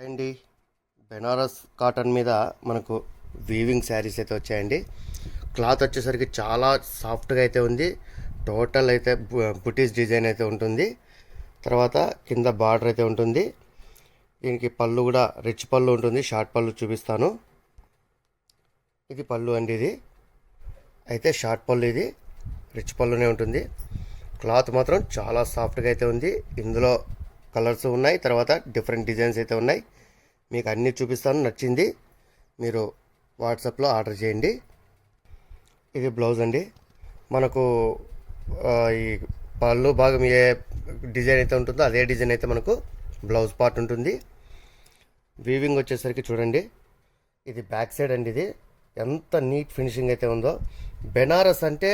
అండి బెనారస్ కాటన్ మీద మనకు వీవింగ్ శారీస్ అయితే వచ్చాయండి. క్లాత్ వచ్చేసరికి చాలా సాఫ్ట్గా అయితే ఉంది. టోటల్ అయితే బుటీస్ డిజైన్ అయితే ఉంటుంది. తర్వాత కింద బార్డర్ అయితే ఉంటుంది. దీనికి పళ్ళు కూడా రిచ్ పళ్ళు ఉంటుంది. షార్ట్ పళ్ళు చూపిస్తాను. ఇది పళ్ళు అండి. ఇది అయితే షార్ట్ పళ్ళు, ఇది రిచ్ పళ్ళునే ఉంటుంది. క్లాత్ మాత్రం చాలా సాఫ్ట్గా అయితే ఉంది. ఇందులో కలర్స్ ఉన్నాయి, తర్వాత డిఫరెంట్ డిజైన్స్ అయితే ఉన్నాయి. మీకు అన్నీ చూపిస్తాను. నచ్చింది మీరు వాట్సాప్లో ఆర్డర్ చేయండి. ఇది బ్లౌజ్ అండి. మనకు ఈ పళ్ళు భాగం ఏ డిజైన్ అయితే ఉంటుందో అదే డిజైన్ అయితే మనకు బ్లౌజ్ పార్ట్ ఉంటుంది. వీవింగ్ వచ్చేసరికి చూడండి, ఇది బ్యాక్ సైడ్ అండి. ఇది ఎంత నీట్ ఫినిషింగ్ అయితే ఉందో. బెనారస్ అంటే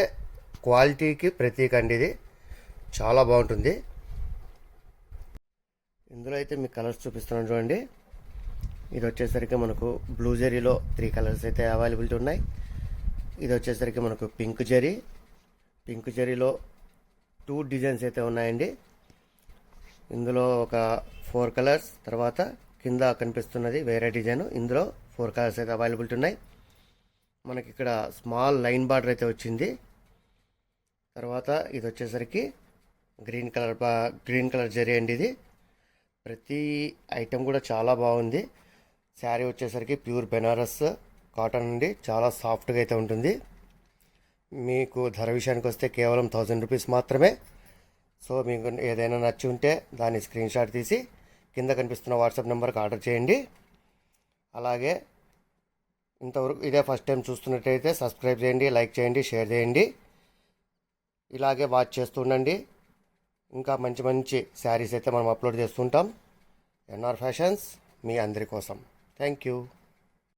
క్వాలిటీకి ప్రతీక అండి. ఇది చాలా బాగుంటుంది. ఇందులో అయితే మీకు కలర్స్ చూపిస్తున్నాను చూడండి. ఇది వచ్చేసరికి మనకు బ్లూ జెరీలో 3 కలర్స్ అయితే అవైలబిలిటీ ఉన్నాయి. ఇది వచ్చేసరికి మనకు పింక్ జెరీలో 2 డిజైన్స్ అయితే ఉన్నాయండి. ఇందులో ఒక 4 కలర్స్, తర్వాత కింద కనిపిస్తున్నది వేరే డిజైన్. ఇందులో 4 కలర్స్ అయితే అవైలబిలిటీ ఉన్నాయి. మనకి ఇక్కడ స్మాల్ లైన్ బార్డర్ అయితే వచ్చింది. తర్వాత ఇది వచ్చేసరికి గ్రీన్ కలర్ జెరీ అండి. ఇది ప్రతి ఐటెం కూడా చాలా బాగుంది. శారీ వచ్చేసరికి ప్యూర్ బెనారస్ కాటన్ అండి. చాలా సాఫ్ట్గా అయితే ఉంటుంది. మీకు ధర విషయానికి వస్తే కేవలం 1000 రూపీస్ మాత్రమే. సో మీకు ఏదైనా నచ్చి ఉంటే దాన్ని స్క్రీన్ షాట్ తీసి కింద కనిపిస్తున్న వాట్సాప్ నెంబర్కి ఆర్డర్ చేయండి. అలాగే ఇంతవరకు ఇదే ఫస్ట్ టైం చూస్తున్నట్టయితే సబ్స్క్రైబ్ చేయండి, లైక్ చేయండి, షేర్ చేయండి. ఇలాగే వాచ్ చేస్తూ ఉండండి. ఇంకా మంచి మంచి శారీస్ అయితే మనం అప్లోడ్ చేస్తుంటాం. ఎన్ఆర్ ఫ్యాషన్స్ మీ అందరి కోసం. Thank you.